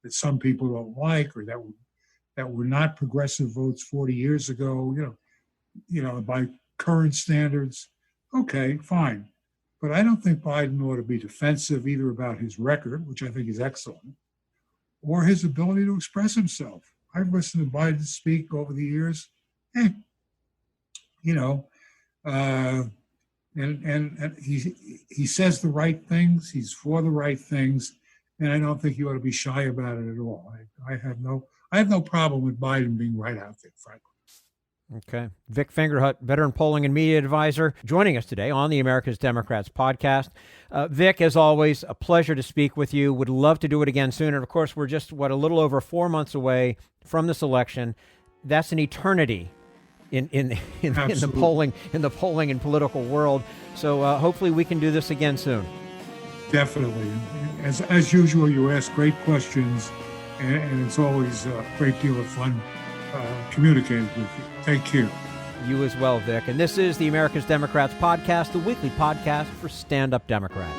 that some people don't like, or that were not progressive votes 40 years ago. By current standards, okay, fine. But I don't think Biden ought to be defensive either about his record, which I think is excellent, or his ability to express himself. I've listened to Biden speak over the years. And he says the right things. He's for the right things, and I don't think you ought to be shy about it at all. I have no problem with Biden being right out there, frankly.
Okay. Vic Fingerhut, veteran polling and media advisor, joining us today on the America's Democrats podcast. Vic, as always, a pleasure to speak with you. Would love to do it again soon. And of course, we're just, a little over 4 months away from this election. That's an eternity in the polling and political world. So hopefully we can do this again soon.
Definitely. As usual, you ask great questions, and it's always a great deal of fun communicating with you. Take care.
You as well, Vic. And this is the America's Democrats podcast, the weekly podcast for stand-up Democrats.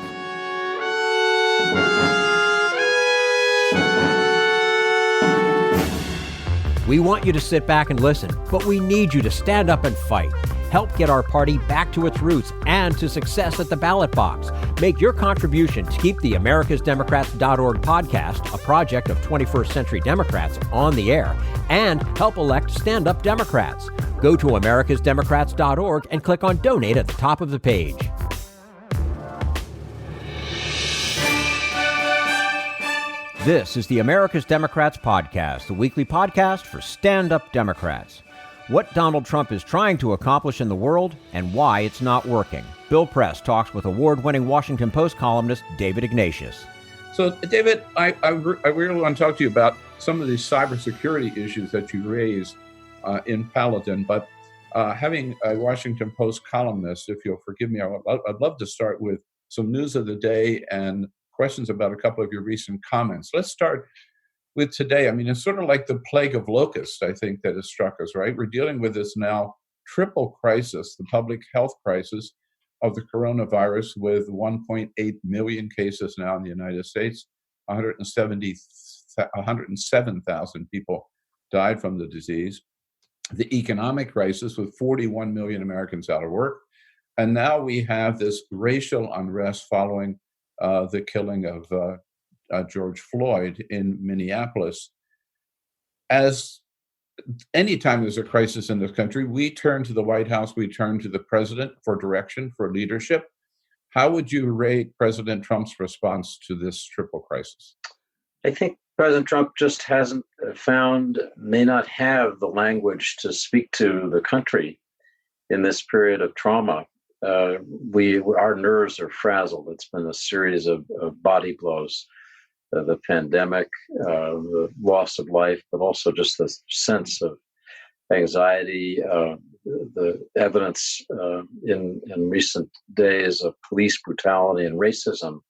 We want you to sit back and listen, but we need you to stand up and fight. Help get our party back to its roots and to success at the ballot box. Make your contribution to keep the americasdemocrats.org podcast, a project of 21st Century Democrats, on the air, and help elect stand-up Democrats. Go to americasdemocrats.org and click on Donate at the top of the page. This is the America's Democrats podcast, the weekly podcast for stand-up Democrats. What Donald Trump is trying to accomplish in the world and why it's not working. Bill Press talks with award-winning Washington Post columnist David Ignatius.
So, David, I really want to talk to you about some of these cybersecurity issues that you raised in Paladin. But having a Washington Post columnist, if you'll forgive me, I'd love to start with some news of the day and questions about a couple of your recent comments. Let's start with today. I mean, it's sort of like the plague of locusts, I think, that has struck us, right? We're dealing with this now triple crisis, the public health crisis of the coronavirus, with 1.8 million cases now in the United States. 107,000 people died from the disease. The economic crisis with 41 million Americans out of work. And now we have this racial unrest following the killing of George Floyd in Minneapolis. As anytime there's a crisis in this country, we turn to the White House, we turn to the president for direction, for leadership. How would you rate President Trump's response to this triple crisis?
I think President Trump just may not have the language to speak to the country in this period of trauma. Our nerves are frazzled. It's been a series of body blows. The pandemic, the loss of life, but also just the sense of anxiety, the evidence in recent days of police brutality and racism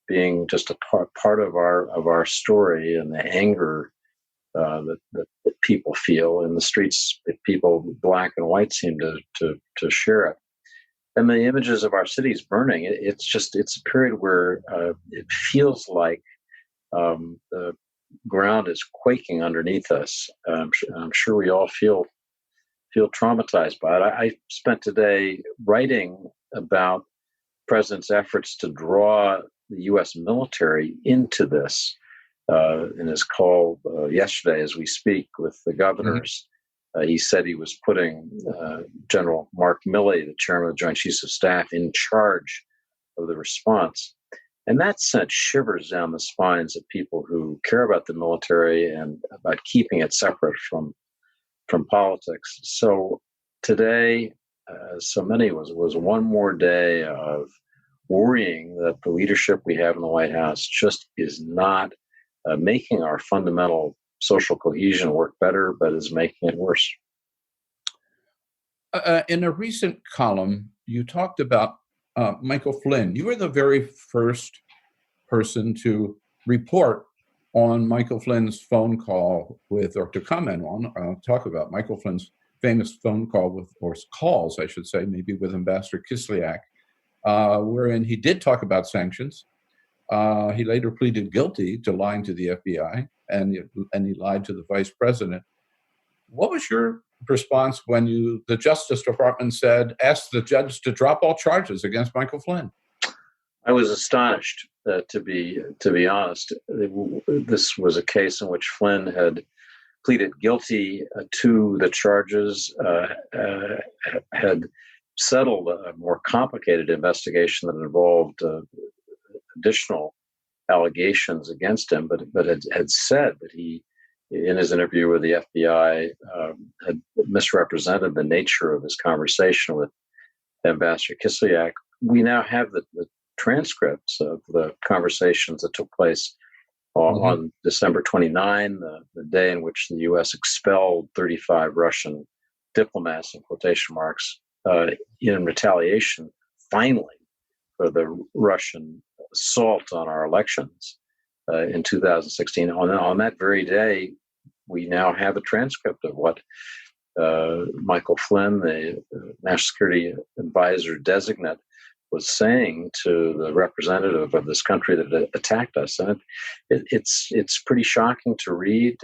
being just a part of our story, and the anger that people feel in the streets. People, black and white, seem to share it. And the images of our cities burning. It's a period where it feels like the ground is quaking underneath us. I'm sure we all feel traumatized by it. I spent today writing about the president's efforts to draw the U.S. military into this in his call yesterday as we speak with the governors. He said he was putting General Mark Milley, the chairman of the Joint Chiefs of Staff, in charge of the response. And that sent shivers down the spines of people who care about the military and about keeping it separate from politics. So today, so many was one more day of worrying that the leadership we have in the White House just is not making our fundamental social cohesion work better, but is making it worse.
In a recent column, you talked about Michael Flynn. You were the very first person to report on Michael Flynn's phone call with, or to comment on, talk about Michael Flynn's famous phone call with, or calls, I should say, maybe with Ambassador Kislyak, wherein he did talk about sanctions. He later pleaded guilty to lying to the FBI, and he lied to the vice president. What was your response when the Justice Department asked the judge to drop all charges against Michael Flynn?
I was astonished, to be honest. This was a case in which Flynn had pleaded guilty to the charges, had settled a more complicated investigation that involved additional allegations against him, but had said that he, in his interview with the FBI, had misrepresented the nature of his conversation with Ambassador Kislyak. We now have the transcripts of the conversations that took place on December 29, the day in which the U.S. expelled 35 Russian diplomats, in quotation marks, in retaliation, finally, for the Russian assault on our elections in 2016. On that very day, we now have a transcript of what Michael Flynn, the National Security Advisor designate, was saying to the representative of this country that attacked us. And it's pretty shocking to read.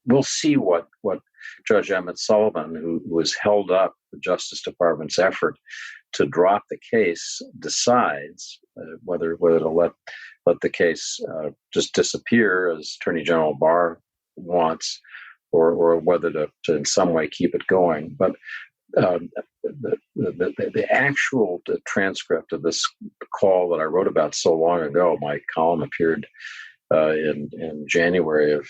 We'll see what Judge Emmett Sullivan, who has held up the Justice Department's effort to drop the case, decides whether to let the case just disappear, as Attorney General Barr wants, or whether to in some way keep it going. But the actual transcript of this call that I wrote about so long ago, my column appeared in January of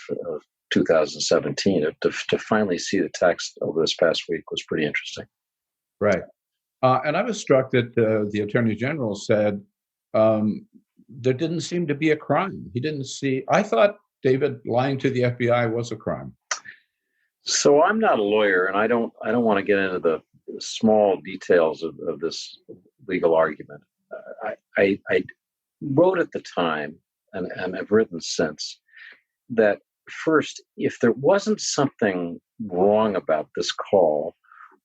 2017. To finally see the text over this past week was pretty interesting.
Right. And I was struck that the Attorney General said there didn't seem to be a crime. He didn't see. I thought David lying to the FBI was a crime.
So I'm not a lawyer, and I don't want to get into the small details of this legal argument. I wrote at the time, and I've written since, that first, if there wasn't something wrong about this call,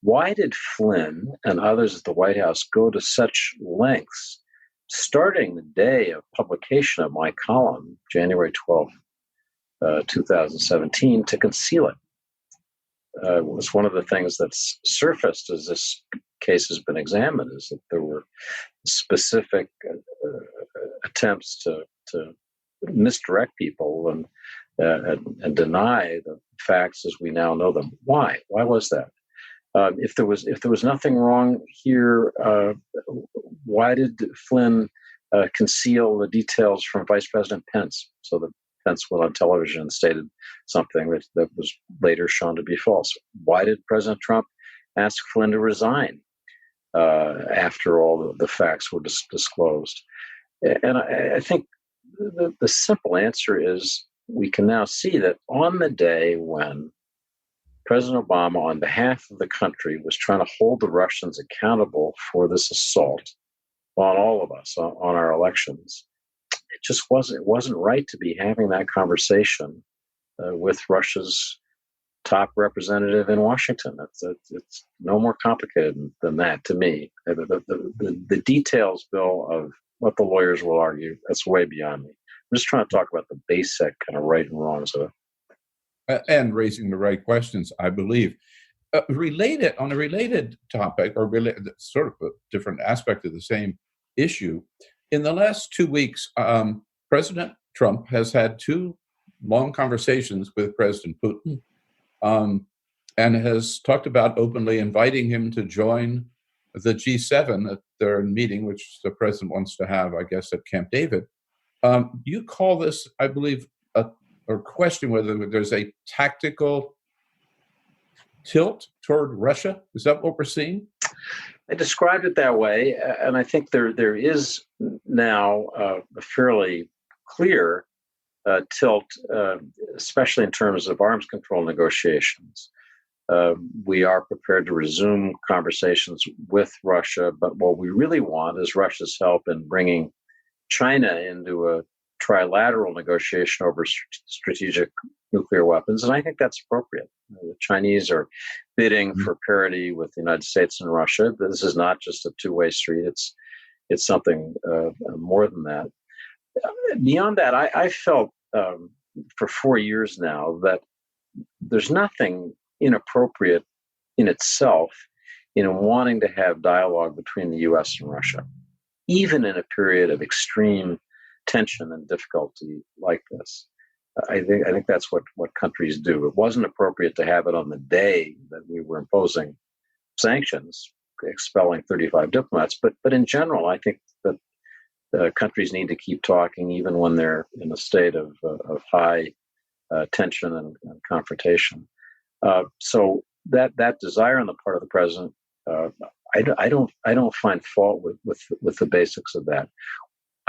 why did Flynn and others at the White House go to such lengths, starting the day of publication of my column, January 12th, 2017, to conceal it? It was one of the things that's surfaced as this case has been examined, is that there were specific attempts to misdirect people and deny the facts as we now know them. Why? Why was that? If there was nothing wrong here, why did Flynn conceal the details from Vice President Pence, so that Pence went on television and stated something that was later shown to be false? Why did President Trump ask Flynn to resign after all the facts were disclosed? And I think the simple answer is we can now see that on the day when President Obama, on behalf of the country, was trying to hold the Russians accountable for this assault on all of us, on our elections, it wasn't right to be having that conversation with Russia's top representative in Washington. It's no more complicated than that to me. The details, Bill, of what the lawyers will argue, that's way beyond me. I'm just trying to talk about the basic kind of right and wrongs of it.
And raising the right questions, I believe. On a related topic, or sort of a different aspect of the same issue, in the last 2 weeks, President Trump has had 2 long conversations with President Putin, and has talked about openly inviting him to join the G7 at their meeting, which the president wants to have, I guess, at Camp David. You call this, I believe, or question whether there's a tactical tilt toward Russia? Is that what we're seeing?
I described it that way, and I think there is now a fairly clear tilt, especially in terms of arms control negotiations. We are prepared to resume conversations with Russia, but what we really want is Russia's help in bringing China into a trilateral negotiation over strategic nuclear weapons, and I think that's appropriate. The Chinese are bidding for parity with the United States and Russia. This is not just a two-way street. It's something more than that. Beyond that, I felt for 4 years now that there's nothing inappropriate in itself in wanting to have dialogue between the U.S. and Russia, even in a period of extreme tension and difficulty like this. I think that's what countries do. It wasn't appropriate to have it on the day that we were imposing sanctions, expelling 35 diplomats. But in general, I think that countries need to keep talking even when they're in a state of high tension and confrontation. So that desire on the part of the president, I don't find fault with the basics of that.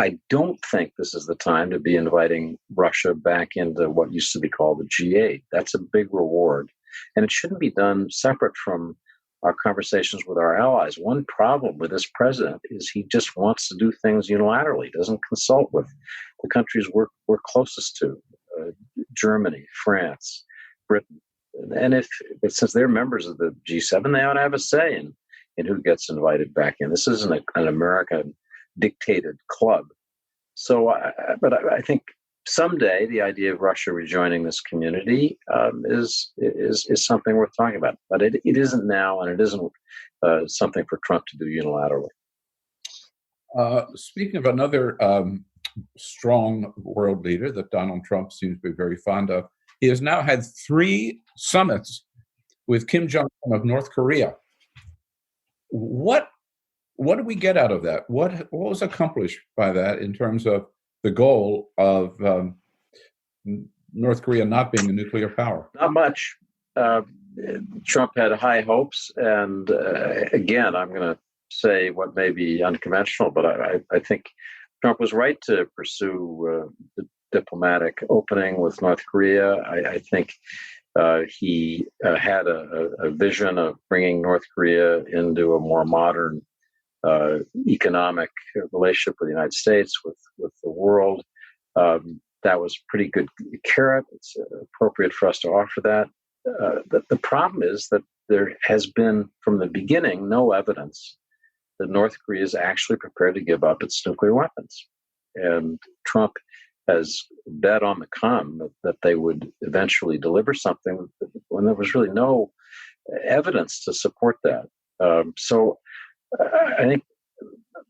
I don't think this is the time to be inviting Russia back into what used to be called the G8. That's a big reward. And it shouldn't be done separate from our conversations with our allies. One problem with this president is he just wants to do things unilaterally. He doesn't consult with the countries we're closest to, Germany, France, Britain. And since they're members of the G7, they ought to have a say in who gets invited back in. This isn't an American dictated club. So, but I think someday the idea of Russia rejoining this community is something worth talking about. But it isn't now, and it isn't something for Trump to do unilaterally.
Speaking of another strong world leader that Donald Trump seems to be very fond of, he has now had 3 summits with Kim Jong-un of North Korea. What did we get out of that? What was accomplished by that in terms of the goal of North Korea not being a nuclear power?
Not much. Trump had high hopes, and again, I'm going to say what may be unconventional, but I think Trump was right to pursue the diplomatic opening with North Korea. I think he had a vision of bringing North Korea into a more modern economic relationship with the United States, with the world. That was pretty good carrot. It's appropriate for us to offer that. The problem is that there has been, from the beginning, no evidence that North Korea is actually prepared to give up its nuclear weapons. And Trump has bet on the come that they would eventually deliver something when there was really no evidence to support that. So I think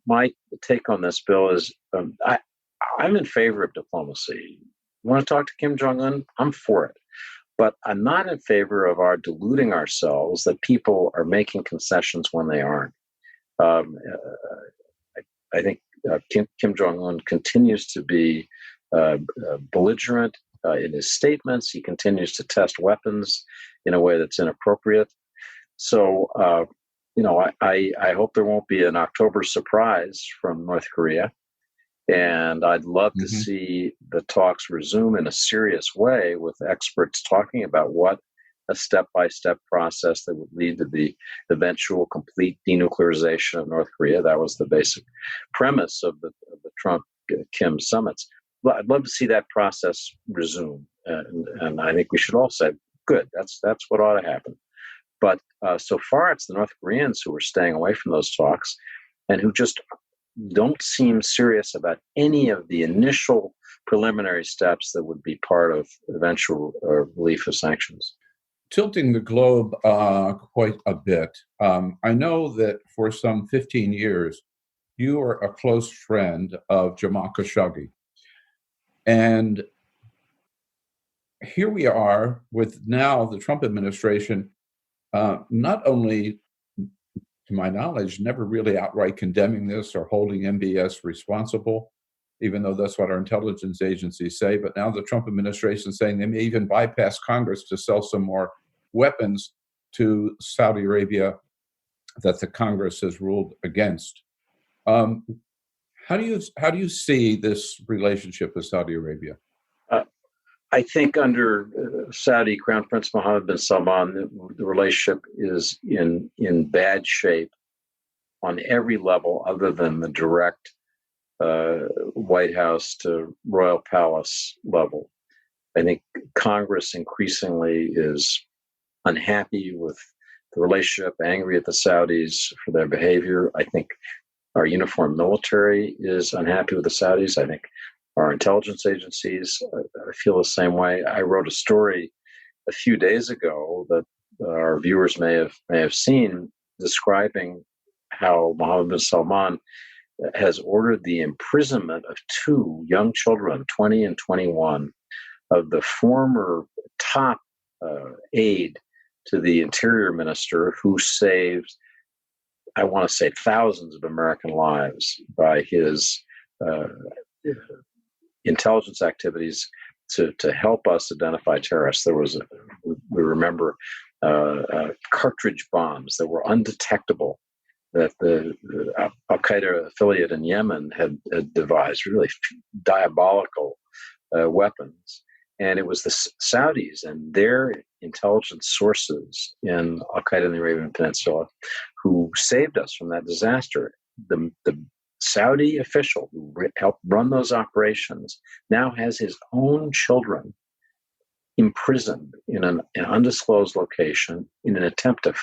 my take on this, Bill, is I'm in favor of diplomacy. You want to talk to Kim Jong-un? I'm for it. But I'm not in favor of our deluding ourselves that people are making concessions when they aren't. I think Kim Jong-un continues to be belligerent in his statements. He continues to test weapons in a way that's inappropriate. So, I hope there won't be an October surprise from North Korea. And I'd love to see the talks resume in a serious way with experts talking about what a step-by-step process that would lead to the eventual complete denuclearization of North Korea. That was the basic premise of the Trump-Kim summits. I'd love to see that process resume. And I think we should all say, good, that's what ought to happen. But so far, it's the North Koreans who are staying away from those talks and who just don't seem serious about any of the initial preliminary steps that would be part of eventual relief of sanctions.
Tilting the globe quite a bit, I know that for some 15 years, you were a close friend of Jamal Khashoggi. And here we are with now the Trump administration, not only, to my knowledge, never really outright condemning this or holding MBS responsible, even though that's what our intelligence agencies say. But now the Trump administration is saying they may even bypass Congress to sell some more weapons to Saudi Arabia that the Congress has ruled against. How do you see this relationship with Saudi Arabia?
I think under Saudi Crown Prince Mohammed bin Salman, the relationship is in bad shape on every level other than the direct White House to Royal Palace level. I think Congress increasingly is unhappy with the relationship, angry at the Saudis for their behavior. I think our uniformed military is unhappy with the Saudis. I think our intelligence agencies feel the same way. I wrote a story a few days ago that our viewers may have seen, describing how Mohammed bin Salman has ordered the imprisonment of two young children, 20 and 21, of the former top aide to the interior minister who saved, I want to say, thousands of American lives by his intelligence activities to help us identify terrorists. There was, we remember, cartridge bombs that were undetectable that the Al-Qaeda affiliate in Yemen had devised, really diabolical weapons. And it was the Saudis and their intelligence sources in Al-Qaeda in the Arabian Peninsula who saved us from that disaster. The Saudi official who helped run those operations now has his own children imprisoned in an undisclosed location in an attempt to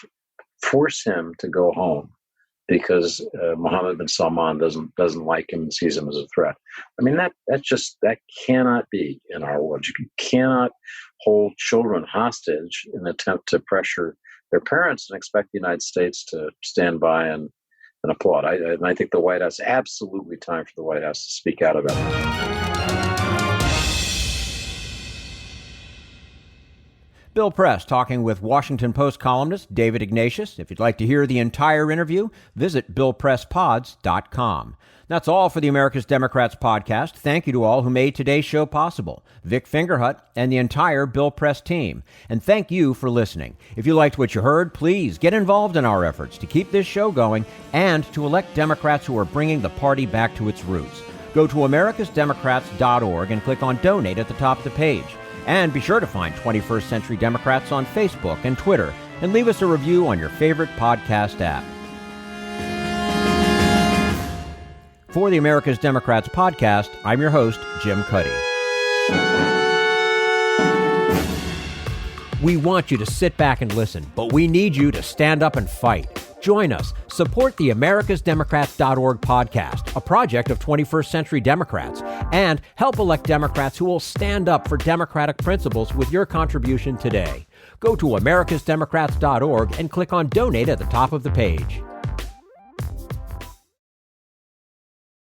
force him to go home because Mohammed bin Salman doesn't like him and sees him as a threat. I mean, that cannot be in our world. You cannot hold children hostage in an attempt to pressure their parents and expect the United States to stand by and applaud. I think the White House, absolutely time for the White House to speak out about it.
Bill Press talking with Washington Post columnist David Ignatius. If you'd like to hear the entire interview, visit BillPressPods.com. That's all for the America's Democrats podcast. Thank you to all who made today's show possible, Vic Fingerhut and the entire Bill Press team. And thank you for listening. If you liked what you heard, please get involved in our efforts to keep this show going and to elect Democrats who are bringing the party back to its roots. Go to americasdemocrats.org and click on Donate at the top of the page. And be sure to find 21st Century Democrats on Facebook and Twitter, and leave us a review on your favorite podcast app. For the America's Democrats podcast, I'm your host, Jim Cuddy. We want you to sit back and listen, but we need you to stand up and fight. Join us. Support the americasdemocrats.org podcast, a project of 21st Century Democrats, and help elect Democrats who will stand up for democratic principles with your contribution today. Go to americasdemocrats.org and click on Donate at the top of the page.